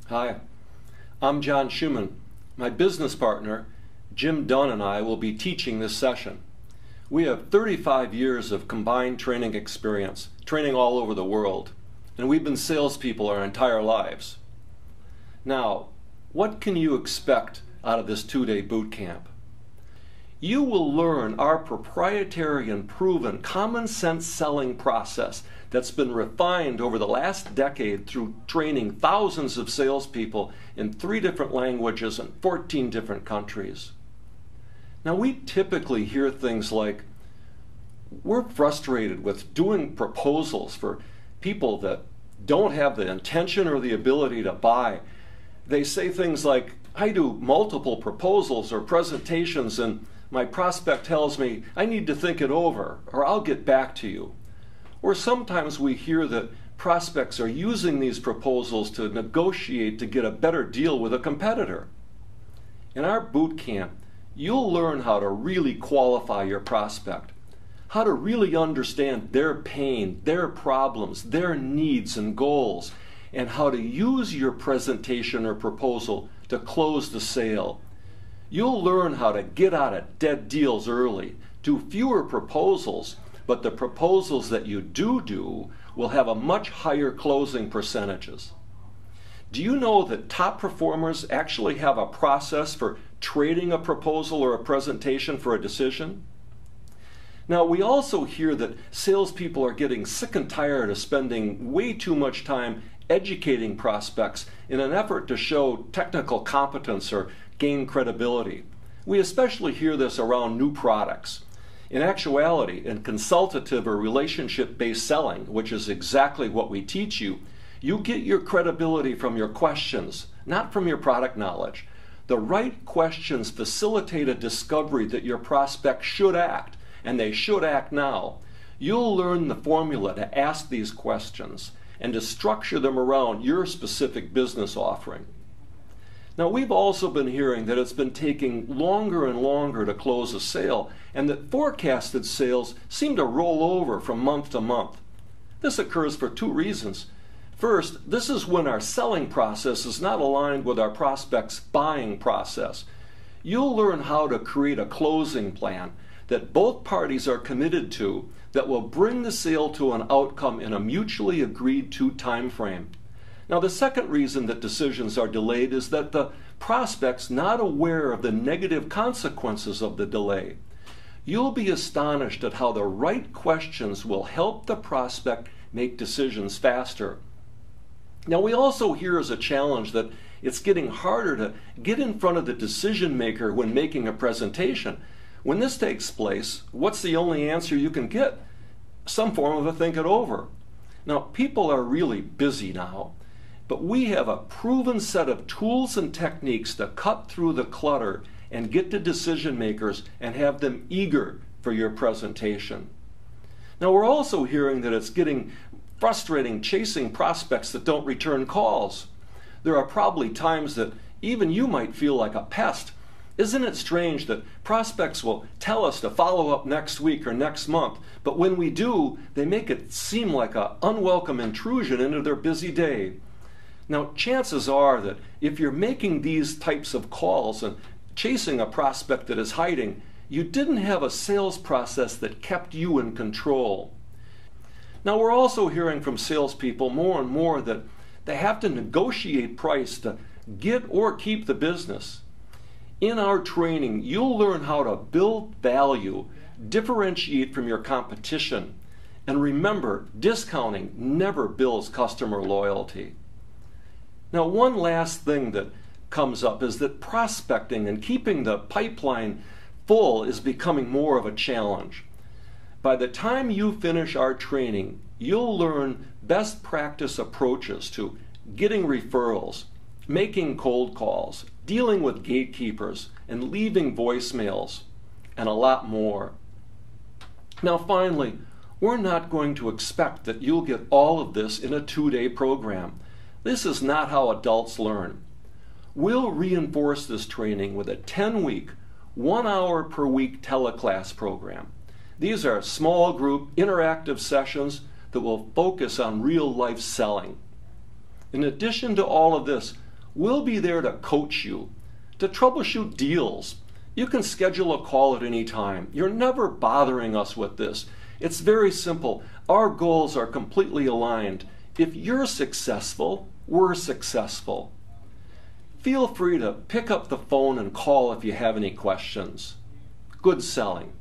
Hi, I'm John Schumann. My business partner, Jim Dunn, and I will be teaching this session. We have 35 years of combined training experience, training all over the world, and we've been salespeople our entire lives. Now, what can you expect out of this two-day boot camp? You will learn our proprietary and proven common sense selling process that's been refined over the last decade through training thousands of salespeople in 3 different languages and 14 different countries. Now, we typically hear things like, we're frustrated with doing proposals for people that don't have the intention or the ability to buy. They say things like, I do multiple proposals or presentations and my prospect tells me I need to think it over or I'll get back to you. Or sometimes we hear that prospects are using these proposals to negotiate to get a better deal with a competitor. In our boot camp, you'll learn how to really qualify your prospect, how to really understand their pain, their problems, their needs and goals, and how to use your presentation or proposal to close the sale. You'll learn how to get out of dead deals early, do fewer proposals, but the proposals that you do will have a much higher closing percentages. Do you know that top performers actually have a process for trading a proposal or a presentation for a decision? Now, we also hear that salespeople are getting sick and tired of spending way too much time educating prospects in an effort to show technical competence or gain credibility. We especially hear this around new products. In actuality, in consultative or relationship-based selling, which is exactly what we teach you, you get your credibility from your questions, not from your product knowledge. The right questions facilitate a discovery that your prospect should act, and they should act now. You'll learn the formula to ask these questions and to structure them around your specific business offering. Now, we've also been hearing that it's been taking longer and longer to close a sale, and that forecasted sales seem to roll over from month to month. This occurs for 2 reasons. First, this is when our selling process is not aligned with our prospect's buying process. You'll learn how to create a closing plan that both parties are committed to that will bring the sale to an outcome in a mutually agreed to time frame. Now, the second reason that decisions are delayed is that the prospect's not aware of the negative consequences of the delay. You'll be astonished at how the right questions will help the prospect make decisions faster. Now, we also hear as a challenge that it's getting harder to get in front of the decision maker when making a presentation. When this takes place, what's the only answer you can get? Some form of a think it over. Now, people are really busy now, but we have a proven set of tools and techniques to cut through the clutter and get to decision makers and have them eager for your presentation. Now, we're also hearing that it's getting frustrating chasing prospects that don't return calls. There are probably times that even you might feel like a pest. Isn't it strange that prospects will tell us to follow up next week or next month, but when we do, they make it seem like an unwelcome intrusion into their busy day? Now, chances are that if you're making these types of calls and chasing a prospect that is hiding, you didn't have a sales process that kept you in control. Now, we're also hearing from salespeople more and more that they have to negotiate price to get or keep the business. In our training, you'll learn how to build value, differentiate from your competition, and remember, discounting never builds customer loyalty. Now, one last thing that comes up is that prospecting and keeping the pipeline full is becoming more of a challenge. By the time you finish our training, you'll learn best practice approaches to getting referrals, making cold calls, dealing with gatekeepers, and leaving voicemails, and a lot more. Now, finally, we're not going to expect that you'll get all of this in a 2-day program. This is not how adults learn. We'll reinforce this training with a 10-week, 1-hour per week teleclass program. These are small group interactive sessions that will focus on real life selling. In addition to all of this, We'll be there to coach you, to troubleshoot deals. You can schedule a call at any time. You're never bothering us with this. It's very simple. Our goals are completely aligned. If you're successful, we're successful. Feel free to pick up the phone and call if you have any questions. Good selling.